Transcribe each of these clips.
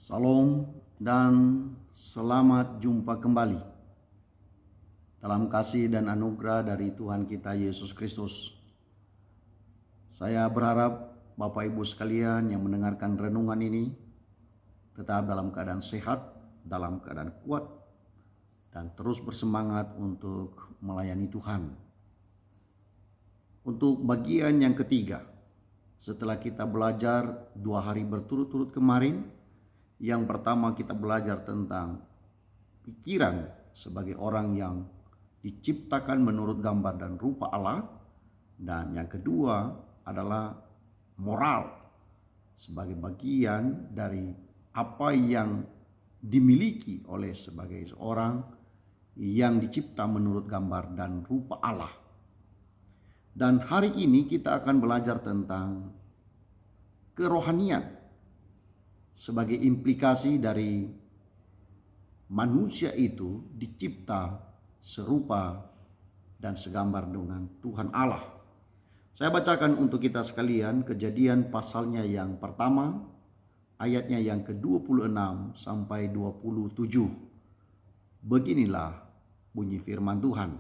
Salam dan selamat jumpa kembali dalam kasih dan anugerah dari Tuhan kita Yesus Kristus. Saya berharap Bapak Ibu sekalian yang mendengarkan renungan ini tetap dalam keadaan sehat, dalam keadaan kuat, dan terus bersemangat untuk melayani Tuhan. Untuk bagian yang ketiga, setelah kita belajar 2 hari berturut-turut kemarin, yang pertama kita belajar tentang pikiran sebagai orang yang diciptakan menurut gambar dan rupa Allah. Dan yang kedua adalah moral sebagai bagian dari apa yang dimiliki oleh sebagai seorang yang dicipta menurut gambar dan rupa Allah. Dan hari ini kita akan belajar tentang kerohanian sebagai implikasi dari manusia itu dicipta serupa dan segambar dengan Tuhan Allah. Saya bacakan untuk kita sekalian Kejadian pasalnya yang pertama, ayatnya yang ke-26 sampai 27. Beginilah bunyi firman Tuhan.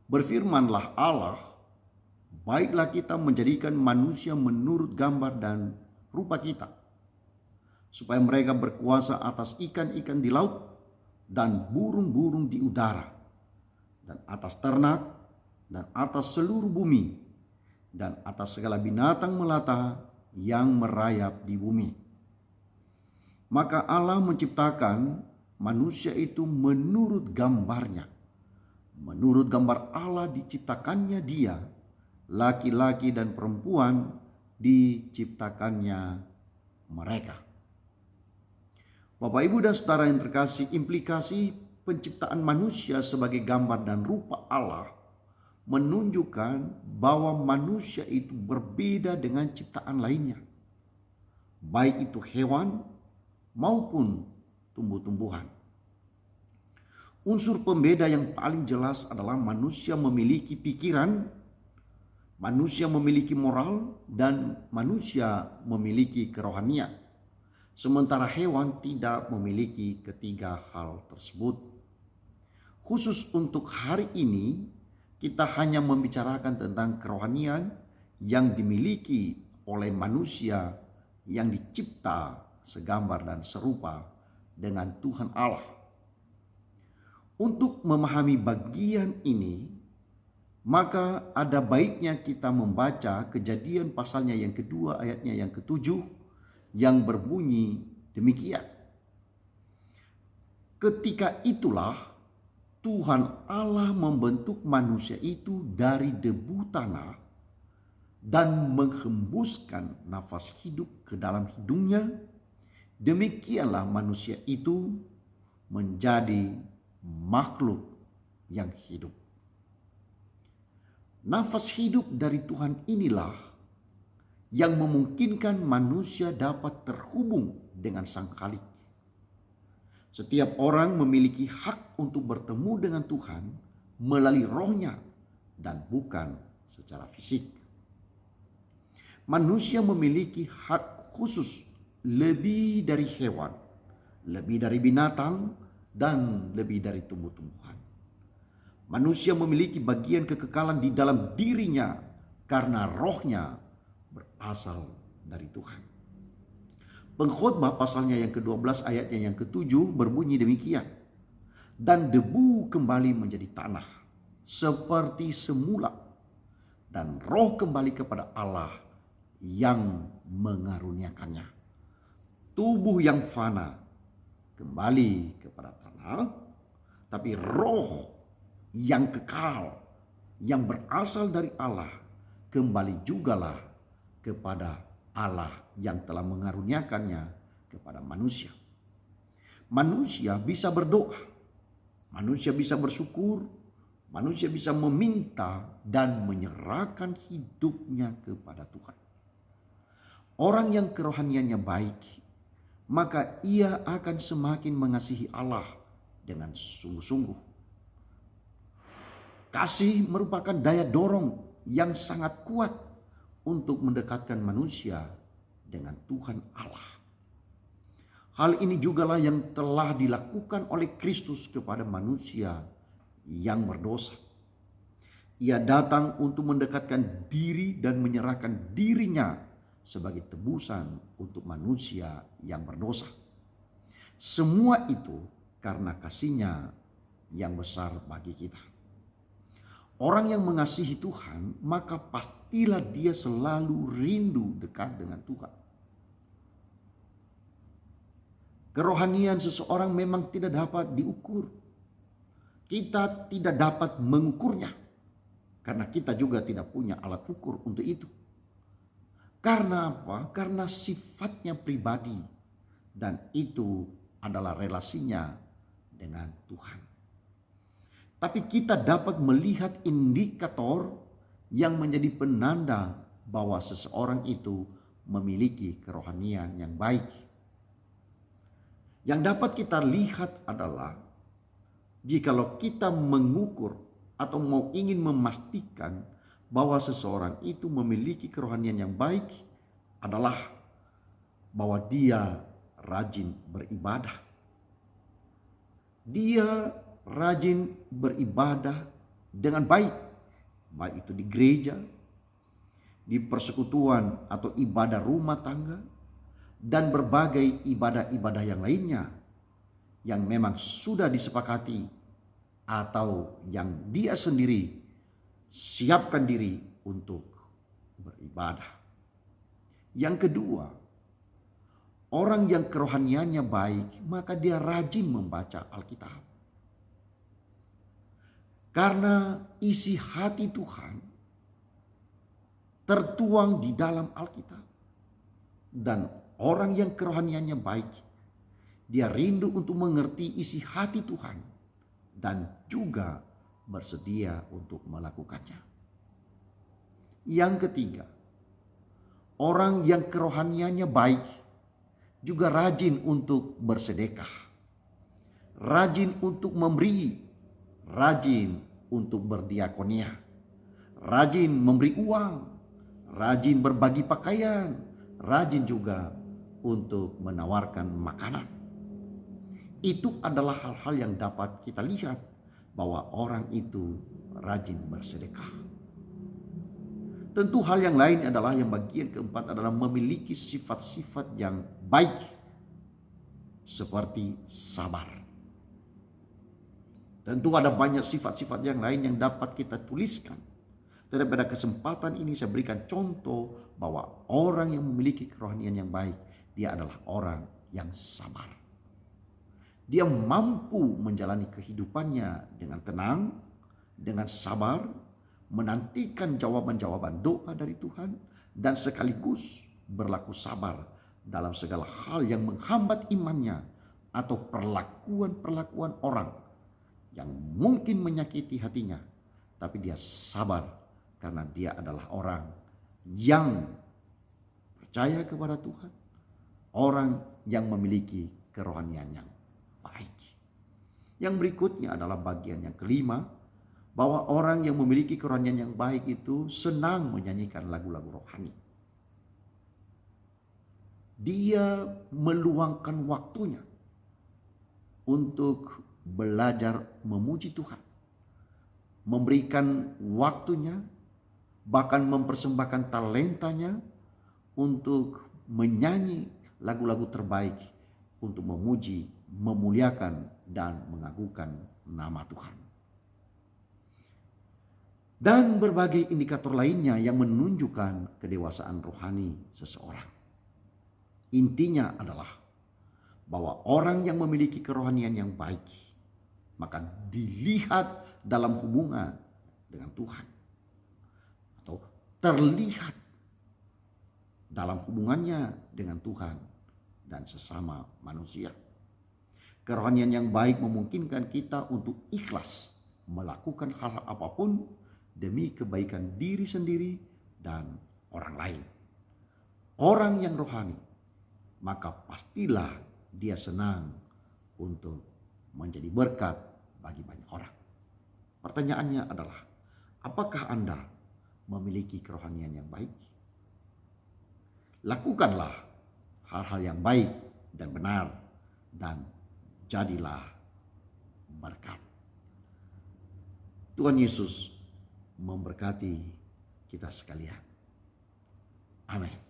Berfirmanlah Allah, baiklah kita menjadikan manusia menurut gambar dan rupa kita, supaya mereka berkuasa atas ikan-ikan di laut dan burung-burung di udara, dan atas ternak, dan atas seluruh bumi, dan atas segala binatang melata yang merayap di bumi. Maka Allah menciptakan manusia itu menurut gambarnya. Menurut gambar Allah diciptakannya dia, laki-laki dan perempuan diciptakannya mereka. Bapak, Ibu, dan saudara yang terkasih, implikasi penciptaan manusia sebagai gambar dan rupa Allah menunjukkan bahwa manusia itu berbeda dengan ciptaan lainnya, baik itu hewan maupun tumbuh-tumbuhan. Unsur pembeda yang paling jelas adalah manusia memiliki pikiran, manusia memiliki moral, dan manusia memiliki kerohanian. Sementara hewan tidak memiliki ketiga hal tersebut. Khusus untuk hari ini, kita hanya membicarakan tentang kerohanian yang dimiliki oleh manusia yang dicipta segambar dan serupa dengan Tuhan Allah. Untuk memahami bagian ini, maka ada baiknya kita membaca Kejadian pasalnya yang kedua, ayatnya yang ke-7, yang berbunyi demikian. Ketika itulah Tuhan Allah membentuk manusia itu dari debu tanah dan menghembuskan nafas hidup ke dalam hidungnya. Demikianlah manusia itu menjadi makhluk yang hidup. Nafas hidup dari Tuhan inilah yang memungkinkan manusia dapat terhubung dengan Sang Khalik. Setiap orang memiliki hak untuk bertemu dengan Tuhan melalui rohnya dan bukan secara fisik. Manusia memiliki hak khusus lebih dari hewan, lebih dari binatang, dan lebih dari tumbuh-tumbuhan. Manusia memiliki bagian kekekalan di dalam dirinya karena rohnya berasal dari Tuhan. Pengkhotbah pasalnya yang ke-12 ayatnya yang ke-7 berbunyi demikian. Dan debu kembali menjadi tanah seperti semula, dan roh kembali kepada Allah yang mengaruniakannya. Tubuh yang fana kembali kepada tanah, tapi roh yang kekal yang berasal dari Allah kembali jugalah kepada Allah yang telah mengaruniakannya kepada manusia. Manusia bisa berdoa, manusia bisa bersyukur, manusia bisa meminta dan menyerahkan hidupnya kepada Tuhan. Orang yang kerohaniannya baik, maka ia akan semakin mengasihi Allah dengan sungguh-sungguh. Kasih merupakan daya dorong yang sangat kuat untuk mendekatkan manusia dengan Tuhan Allah. Hal ini jugalah yang telah dilakukan oleh Kristus kepada manusia yang berdosa. Ia datang untuk mendekatkan diri dan menyerahkan dirinya sebagai tebusan untuk manusia yang berdosa. Semua itu karena kasih-Nya yang besar bagi kita. Orang yang mengasihi Tuhan, maka pastilah dia selalu rindu dekat dengan Tuhan. Kerohanian seseorang memang tidak dapat diukur. Kita tidak dapat mengukurnya. Karena kita juga tidak punya alat ukur untuk itu. Karena apa? Karena sifatnya pribadi. Dan itu adalah relasinya dengan Tuhan. Tapi kita dapat melihat indikator yang menjadi penanda bahwa seseorang itu memiliki kerohanian yang baik. Yang dapat kita lihat adalah jikalau kita mengukur atau mau ingin memastikan bahwa seseorang itu memiliki kerohanian yang baik adalah bahwa dia rajin beribadah. Dia rajin beribadah dengan baik, baik itu di gereja, di persekutuan atau ibadah rumah tangga, dan berbagai ibadah-ibadah yang lainnya yang memang sudah disepakati atau yang dia sendiri siapkan diri untuk beribadah. Yang kedua, orang yang kerohaniannya baik, maka dia rajin membaca Alkitab. Karena isi hati Tuhan tertuang di dalam Alkitab. Dan orang yang kerohaniannya baik, dia rindu untuk mengerti isi hati Tuhan dan juga bersedia untuk melakukannya. Yang ketiga, orang yang kerohaniannya baik juga rajin untuk bersedekah, rajin untuk memberi, rajin untuk berdiakonia, rajin memberi uang, rajin berbagi pakaian, rajin juga untuk menawarkan makanan. Itu adalah hal-hal yang dapat kita lihat bahwa orang itu rajin bersedekah. Tentu hal yang lain adalah yang bagian keempat adalah memiliki sifat-sifat yang baik seperti sabar. Tentu ada banyak sifat-sifat yang lain yang dapat kita tuliskan. Tetapi pada kesempatan ini saya berikan contoh bahwa orang yang memiliki kerohanian yang baik, dia adalah orang yang sabar. Dia mampu menjalani kehidupannya dengan tenang, dengan sabar, menantikan jawaban-jawaban doa dari Tuhan, dan sekaligus berlaku sabar dalam segala hal yang menghambat imannya atau perlakuan-perlakuan orang yang mungkin menyakiti hatinya. Tapi dia sabar karena dia adalah orang yang percaya kepada Tuhan, orang yang memiliki kerohanian yang baik. Yang berikutnya adalah bagian yang kelima, bahwa orang yang memiliki kerohanian yang baik itu senang menyanyikan lagu-lagu rohani. Dia meluangkan waktunya untuk belajar memuji Tuhan, memberikan waktunya, bahkan mempersembahkan talentanya untuk menyanyi lagu-lagu terbaik untuk memuji, memuliakan, dan mengagungkan nama Tuhan. Dan berbagai indikator lainnya yang menunjukkan kedewasaan rohani seseorang. Intinya adalah bahwa orang yang memiliki kerohanian yang baik, maka dilihat dalam hubungan dengan Tuhan, atau terlihat dalam hubungannya dengan Tuhan dan sesama manusia. Kerohanian yang baik memungkinkan kita untuk ikhlas melakukan hal apapun demi kebaikan diri sendiri dan orang lain. Orang yang rohani, maka pastilah dia senang untuk menjadi berkat bagi banyak orang. Pertanyaannya adalah, apakah Anda memiliki kerohanian yang baik? Lakukanlah hal-hal yang baik dan benar dan jadilah berkat. Tuhan Yesus memberkati kita sekalian. Amin.